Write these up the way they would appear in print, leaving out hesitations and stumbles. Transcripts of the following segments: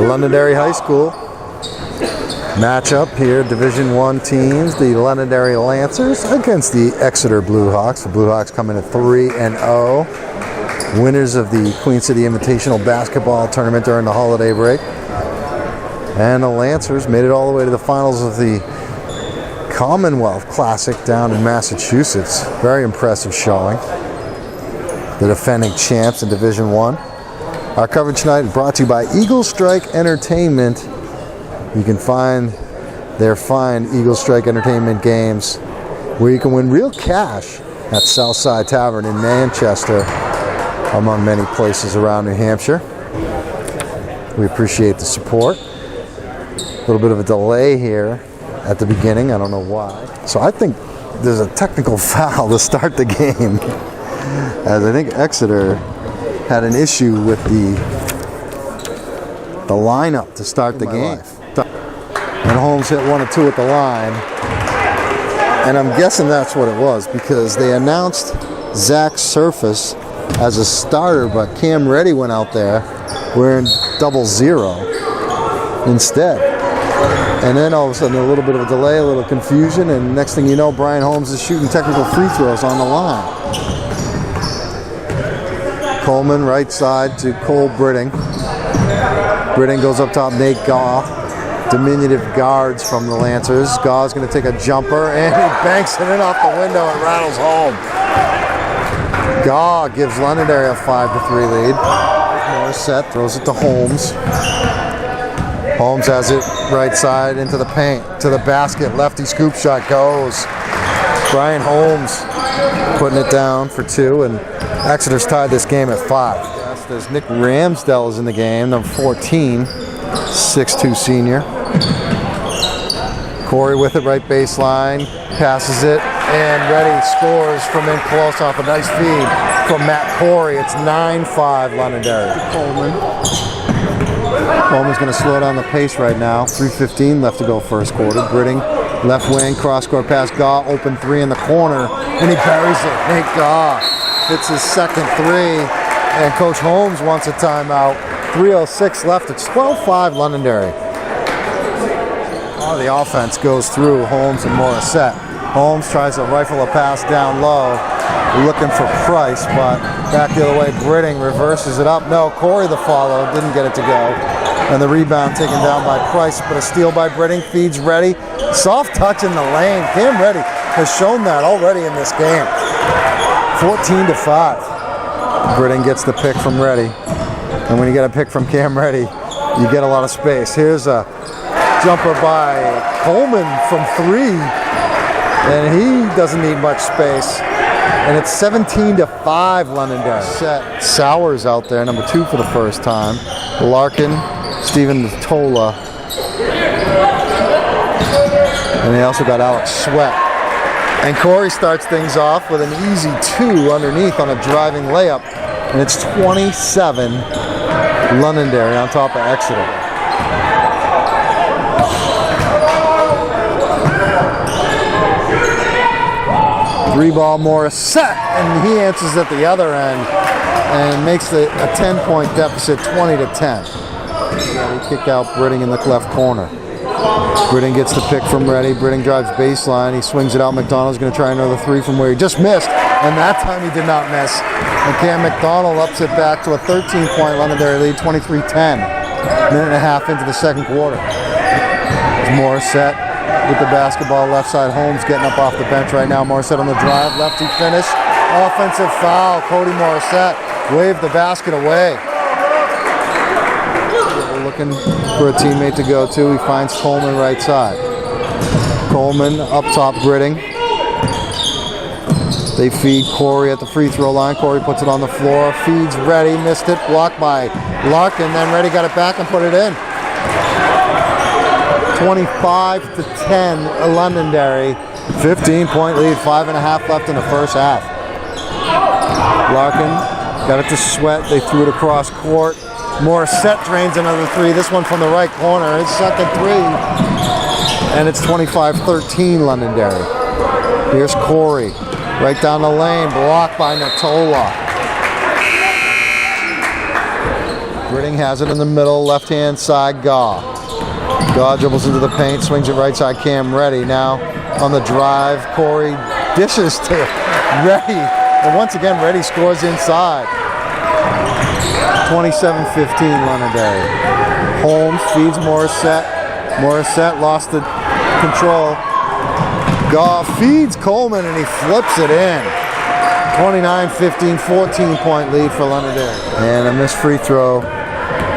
Londonderry High School matchup here. Division I teams, the Londonderry Lancers against the Exeter Blue Hawks. The Blue Hawks come in at 3-0. Winners of the Queen City Invitational Basketball Tournament during the holiday break. And the Lancers made it all the way to the finals of the Commonwealth Classic down in Massachusetts. Very impressive showing. The defending champs in Division I. Our coverage tonight is brought to you by Eagle Strike Entertainment. You can find their fine Eagle Strike Entertainment games where you can win real cash at Southside Tavern in Manchester, among many places around New Hampshire. We appreciate the support. A little bit of a delay here at the beginning, I don't know why. So I think there's a technical foul to start the game, as I think Exeter had an issue with the lineup to start the game. And Holmes hit 1 or 2 at the line. And I'm guessing that's what it was, because they announced Zach Surface as a starter, but Cam Reddy went out there wearing 00 instead. And then all of a sudden a little bit of a delay, a little confusion, and next thing you know, Brian Holmes is shooting technical free throws on the line. Coleman right side to Cole Britting. Britting goes up top, Nate Gaw. Diminutive guards from the Lancers. Gaw's going to take a jumper, and he banks it in off the window and rattles home. Gaw gives Londonderry a 5-3 lead. Morissette throws it to Holmes. Holmes has it right side into the paint, to the basket. Lefty scoop shot goes. Brian Holmes putting it down for 2, and Exeter's tied this game at 5. There's Nick Ramsdell is in the game, number 14, 6'2" senior. Corey with it, right baseline, passes it, and Reddy scores from in close off a nice feed from Matt Corey. It's 9-5 Londonderry. Coleman's going to slow down the pace right now. 3:15 left to go first quarter. Britting, left wing, cross-court pass. Gaw, open 3 in the corner, and he buries it. Nate Gaw hits his second 3, and Coach Holmes wants a timeout. 3:06 left. It's 12-5 Londonderry. The offense goes through Holmes and Morissette. Holmes tries to rifle a pass down low, looking for Price, but back the other way. Britting reverses it up. No, Corey the follow, didn't get it to go. And the rebound taken down by Price, but a steal by Britting, feeds Reddy. Soft touch in the lane. Cam Reddy has shown that already in this game. 14-5. Britting gets the pick from Reddy. And when you get a pick from Cam Reddy, you get a lot of space. Here's a jumper by Coleman from 3. And he doesn't need much space. And it's 17-5 Londonderry. Set Sowers out there, number 2 for the first time. Larkin, Stephen Tola. And they also got Alex Sweat. And Corey starts things off with an easy 2 underneath on a driving layup. And it's 27 Londonderry on top of Exeter. Three-ball Morissette, and he answers at the other end and makes a 10-point deficit 20-10. He kicked out Britting in the left corner. Britting gets the pick from Reddy. Britting drives baseline. He swings it out. McDonald's going to try another 3 from where he just missed, and that time he did not miss. And Cam McDonald ups it back to a 13-point Londonderry lead, 23-10. Minute and a half into the second quarter. Morissette with the basketball, left side. Holmes getting up off the bench right now. Morissette on the drive, lefty finish. Offensive foul. Cody Morissette waved the basket away. Looking for a teammate to go to. He finds Coleman right side. Coleman up top, Britting. They feed Corey at the free throw line. Corey puts it on the floor, feeds Reddy, missed it, blocked by Larkin. Then Reddy got it back and put it in. 25-10 Londonderry. 15-point lead, 5.5 left in the first half. Larkin got it to Sweat. They threw it across court. Morissette drains another 3. This one from the right corner. His second 3. And it's 25-13 Londonderry. Here's Corey. Right down the lane. Blocked by Natola. Britting has it in the middle, left-hand side, Gaw. Gaw dribbles into the paint, swings it right side, Cam Reddy. Now on the drive, Corey dishes to Reddy. And once again, Reddy scores inside. 27-15 Londonderry. Holmes feeds Morissette. Morissette lost the control. Gaw feeds Coleman and he flips it in. 29-15, 14-point lead for Londonderry. And a missed free throw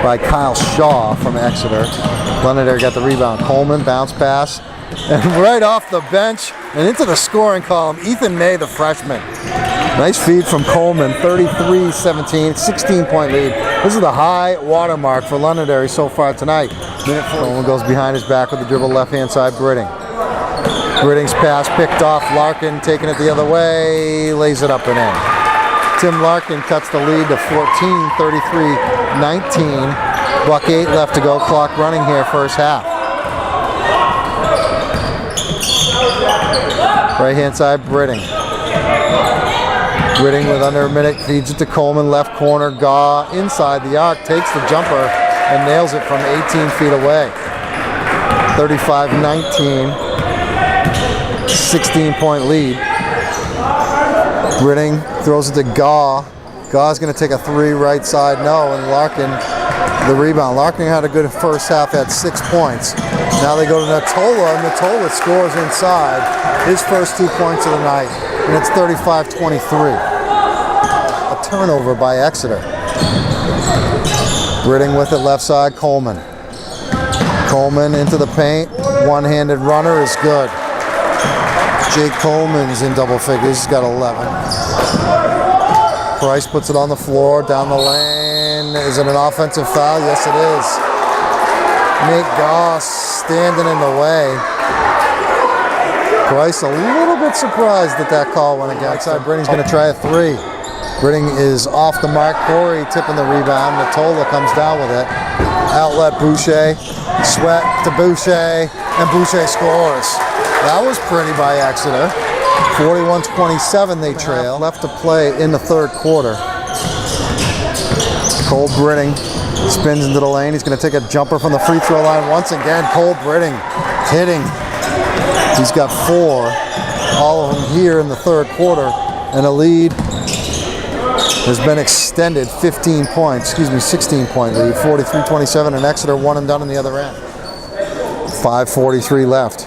by Kyle Shaw from Exeter. Londonderry got the rebound. Coleman, bounce pass, and right off the bench and into the scoring column, Ethan May, the freshman. Nice feed from Coleman, 33-17, 16-point lead. This is the high watermark for Londonderry so far tonight. Coleman goes behind his back with the dribble, left-hand side, Britting. Britting's pass picked off, Larkin taking it the other way, lays it up and in. Tim Larkin cuts the lead to 14, 33-19. Buck 8 left to go, clock running here, first half. Right-hand side, Britting. Britting with under a minute, feeds it to Coleman, left corner, Gaw inside the arc, takes the jumper and nails it from 18 feet away. 35-19. 16-point lead. Britting throws it to Gaw. Gaw's going to take a three right side, no, and Larkin the rebound. Larkin had a good first half, had 6 points. Now they go to Natola, and Natola scores inside his first 2 points of the night, and it's 35-23. A turnover by Exeter. Britting with it left side, Coleman. Coleman into the paint, one-handed runner is good. Jake Coleman's in double figures, he's got 11. Price puts it on the floor, down the lane. Is it an offensive foul? Yes, it is. Nate Goss standing in the way. Price a little bit surprised that that call went against him. Britting's going to try a three. Britting is off the mark. Corey tipping the rebound. Natola comes down with it. Outlet Boucher. Sweat to Boucher. And Boucher scores. That was pretty by Exeter. 41-27 they trail. Left to play in the third quarter. Cole Britting spins into the lane. He's going to take a jumper from the free throw line once again. Cole Britting hitting. He's got 4, all of them here in the third quarter. And a lead has been extended, 16-point lead, 43-27, and Exeter one and done on the other end. 5:43 left.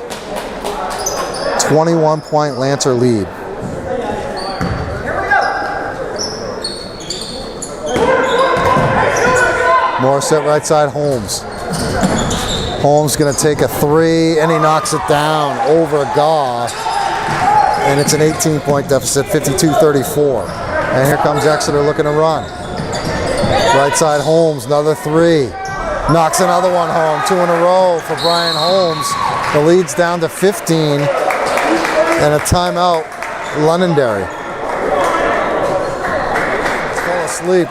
21-point Lancer lead. Morissette right side, Holmes. Holmes going to take a three, and he knocks it down over Gaw. And it's an 18-point deficit, 52-34. And here comes Exeter looking to run. Right side, Holmes, another three. Knocks another one home, 2 in a row for Brian Holmes. The lead's down to 15. And a timeout, Londonderry. Fell asleep.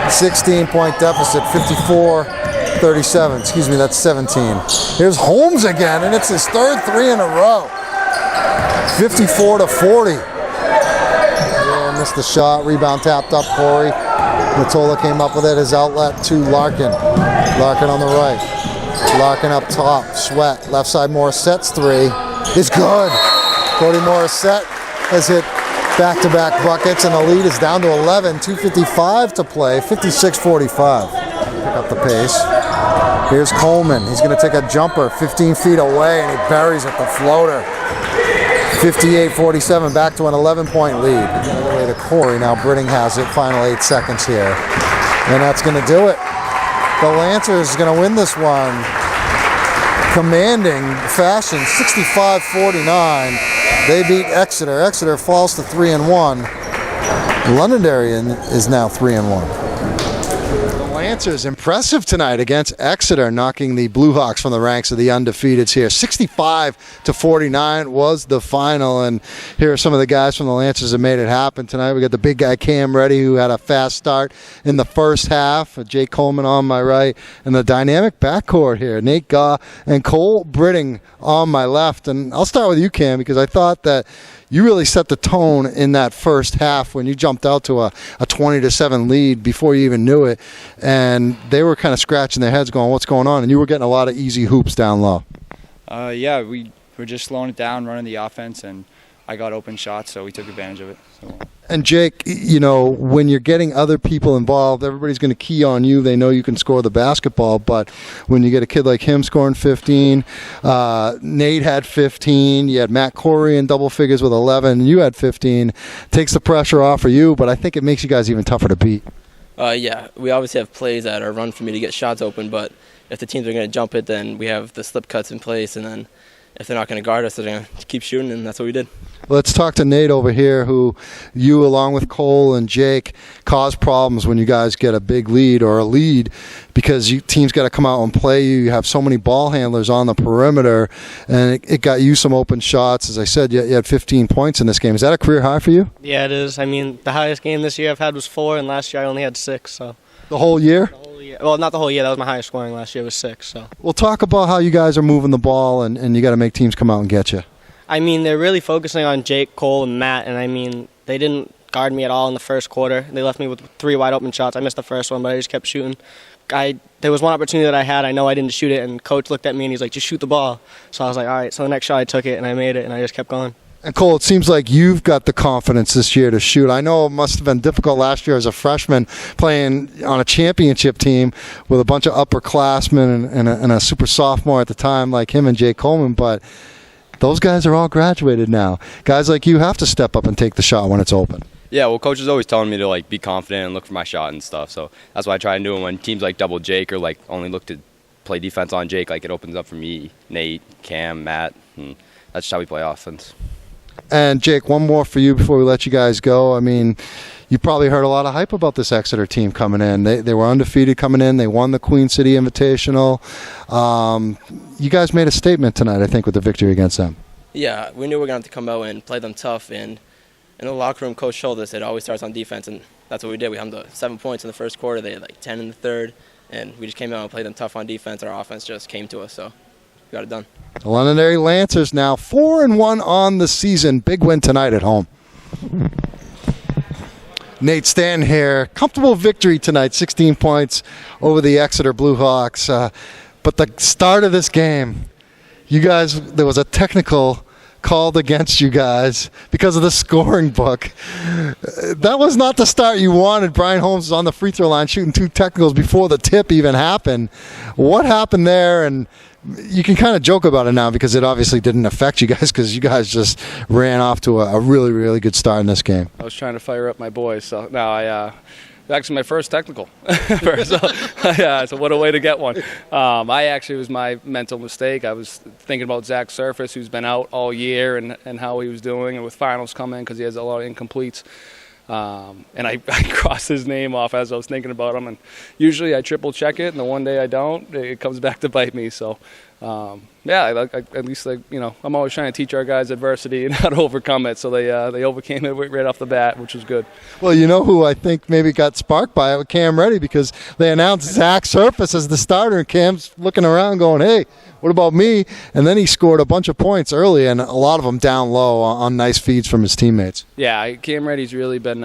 16-point deficit, 54-37. Excuse me, that's 17. Here's Holmes again, and it's his third 3 in a row. 54-40. Yeah, missed the shot. Rebound tapped up, Corey. Natola came up with it. His outlet to Larkin. Larkin on the right. Larkin up top. Sweat. Left side, Morissette's 3 is good. Cody Morissette has hit back-to-back buckets, and the lead is down to 11. 2:55 to play. 56-45. Pick up the pace. Here's Coleman. He's going to take a jumper 15 feet away, and he buries it, the floater. 58-47, back to an 11-point lead. All the way to Corey. Now Britting has it. Final 8 seconds here. And that's going to do it. The Lancers are going to win this one. Commanding fashion, 65-49. They beat Exeter. Exeter falls to 3-1. Londonderry is now 3-1. The Lancers impressive tonight against Exeter, knocking the Blue Hawks from the ranks of the undefeateds here. 65-49 was the final, and here are some of the guys from the Lancers that made it happen tonight. We got the big guy Cam Reddy, who had a fast start in the first half. Jake Coleman on my right, and the dynamic backcourt here, Nate Gaw and Cole Britting on my left. And I'll start with you, Cam, because I thought that you really set the tone in that first half when you jumped out to a 20-7 lead before you even knew it, and they were kind of scratching their heads going, what's going on? And you were getting a lot of easy hoops down low. Yeah, we were just slowing it down, running the offense, and I got open shots, so we took advantage of it. So. And Jake, you know, when you're getting other people involved, everybody's going to key on you. They know you can score the basketball, but when you get a kid like him scoring 15, Nate had 15, you had Matt Corey in double figures with 11, and you had 15, takes the pressure off of you, but I think it makes you guys even tougher to beat. Yeah, we obviously have plays that are run for me to get shots open, but if the teams are going to jump it, then we have the slip cuts in place, and then if they're not going to guard us, they're going to keep shooting, and that's what we did. Let's talk to Nate over here, who you, along with Cole and Jake, cause problems when you guys get a big lead or a lead because teams got to come out and play you. You have so many ball handlers on the perimeter, and it got you some open shots. As I said, you had 15 points in this game. Is that a career high for you? Yeah, it is. I mean, the highest game this year I've had was 4, and last year I only had 6. So the whole year? The whole year. Well, not the whole year. That was my highest scoring last year. Was 6. So. Well, talk about how you guys are moving the ball, and you got to make teams come out and get you. I mean, they're really focusing on Jake, Cole, and Matt, and I mean, they didn't guard me at all in the first quarter. They left me with 3 wide open shots. I missed the first one, but I just kept shooting. There was one opportunity that I had. I know I didn't shoot it, and Coach looked at me and he's like, just shoot the ball. So I was like, all right. So the next shot I took it, and I made it, and I just kept going. And Cole, it seems like you've got the confidence this year to shoot. I know it must have been difficult last year as a freshman playing on a championship team with a bunch of upperclassmen and a super sophomore at the time like him and Jake Coleman, but those guys are all graduated now. Guys like you have to step up and take the shot when it's open. Yeah, well, Coach is always telling me to like be confident and look for my shot and stuff. So that's what I try and do. And when teams like double Jake or like only look to play defense on Jake, like it opens up for me, Nate, Cam, Matt, and that's how we play offense. And Jake, one more for you before we let you guys go. I mean, you probably heard a lot of hype about this Exeter team coming in. They were undefeated coming in. They won the Queen City Invitational. You guys made a statement tonight, I think, with the victory against them. Yeah, we knew we were going to have to come out and play them tough. And in the locker room, Coach told us it always starts on defense, and that's what we did. We had them to 7 points in the first quarter. They had like 10 in the third, and we just came out and played them tough on defense. Our offense just came to us, so we got it done. The Londonderry Lancers now 4-1 on the season. Big win tonight at home. Nate Stan here. Comfortable victory tonight, 16 points over the Exeter Blue Hawks. But the start of this game, you guys, there was a technical called against you guys because of the scoring book. That was not the start you wanted. Brian Holmes was on the free throw line shooting 2 technicals before the tip even happened. What happened there? And you can kind of joke about it now because it obviously didn't affect you guys because you guys just ran off to a really, really good start in this game. I was trying to fire up my boys, so now actually my first technical. So what a way to get one. It was my mental mistake. I was thinking about Zach Surface, who's been out all year, and how he was doing, and with finals coming because he has a lot of incompletes. And I crossed his name off as I was thinking about him, and usually I triple check it, and the one day I don't, it comes back to bite me. So at least I'm always trying to teach our guys adversity and how to overcome it. So they overcame it right off the bat, which was good. Well, you know who I think maybe got sparked by it with Cam Reddy because they announced Zach Surface as the starter, and Cam's looking around going, hey, what about me? And then he scored a bunch of points early, and a lot of them down low on nice feeds from his teammates. Yeah, Cam Reddy's really been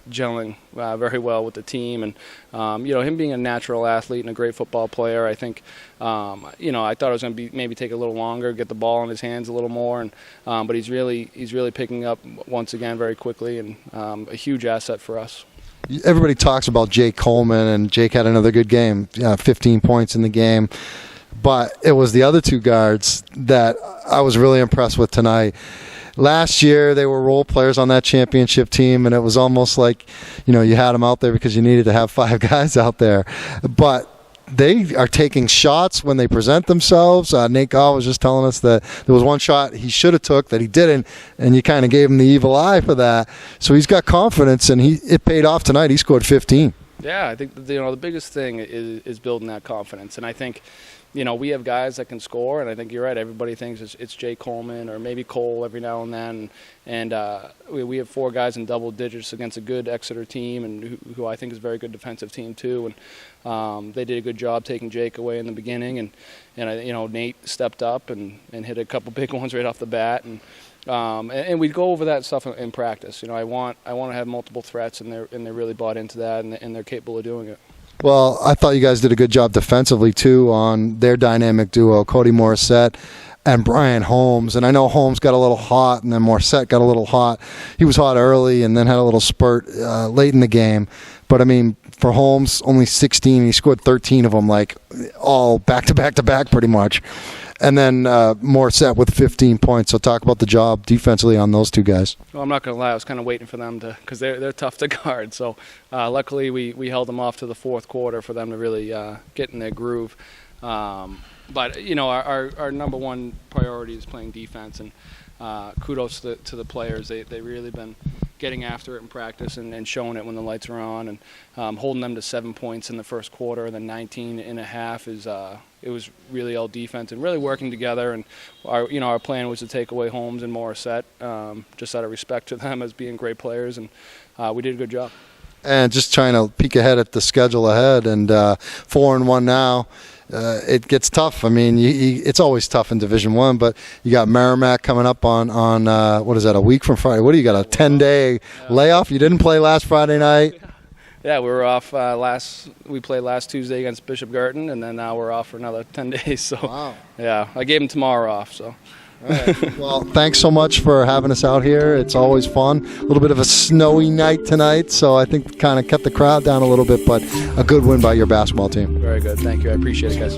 gelling very well with the team, and him being a natural athlete and a great football player, I think I thought it was going to be maybe take a little longer, get the ball in his hands a little more, and but he's really picking up once again very quickly, and a huge asset for us. Everybody talks about Jake Coleman, and Jake had another good game, 15 points in the game. But it was the other 2 guards that I was really impressed with tonight. Last year, they were role players on that championship team, and it was almost like, you had them out there because you needed to have 5 guys out there. But they are taking shots when they present themselves. Nate Gall was just telling us that there was one shot he should have took that he didn't, and you kind of gave him the evil eye for that. So he's got confidence, and it paid off tonight. He scored 15. Yeah, I think the biggest thing is building that confidence, and I think we have guys that can score, and I think you're right. Everybody thinks it's Jake Coleman or maybe Cole every now and then, and we have 4 guys in double digits against a good Exeter team, and who I think is a very good defensive team too. And they did a good job taking Jake away in the beginning, and Nate stepped up and hit a couple big ones right off the bat, and And we go over that stuff in practice. You know, I want to have multiple threats, and they're really bought into that, and they're capable of doing it. Well, I thought you guys did a good job defensively, too, on their dynamic duo, Cody Morissette and Brian Holmes. And I know Holmes got a little hot, and then Morissette got a little hot. He was hot early and then had a little spurt late in the game. But, I mean, for Holmes, only 16. He scored 13 of them, like, all back-to-back-to-back pretty much. And then Morissette with 15 points. So talk about the job defensively on those two guys. Well, I'm not going to lie. I was kind of waiting for them to, because they're tough to guard. So luckily we held them off to the fourth quarter for them to really get in their groove. But you know, our number one priority is playing defense, and kudos to the players. They really been getting after it in practice and showing it when the lights are on, and holding them to 7 points in the first quarter and then 19 and a half is it was really all defense and really working together. And our plan was to take away Holmes and Morissette, just out of respect to them as being great players, and we did a good job. And just trying to peek ahead at the schedule ahead, and 4-1 now. It gets tough. I mean, it's always tough in Division I, but you got Merrimack coming up on what is that, a week from Friday? What do you got, a 10-day layoff? You didn't play last Friday night? Yeah, we were off we played last Tuesday against Bishop Girton, and then now we're off for another 10 days. So, wow. Yeah, I gave them tomorrow off, so. All right. Well, thanks so much for having us out here. It's always fun. A little bit of a snowy night tonight, so I think kind of kept the crowd down a little bit, but a good win by your basketball team. Very good. Thank you. I appreciate it, guys.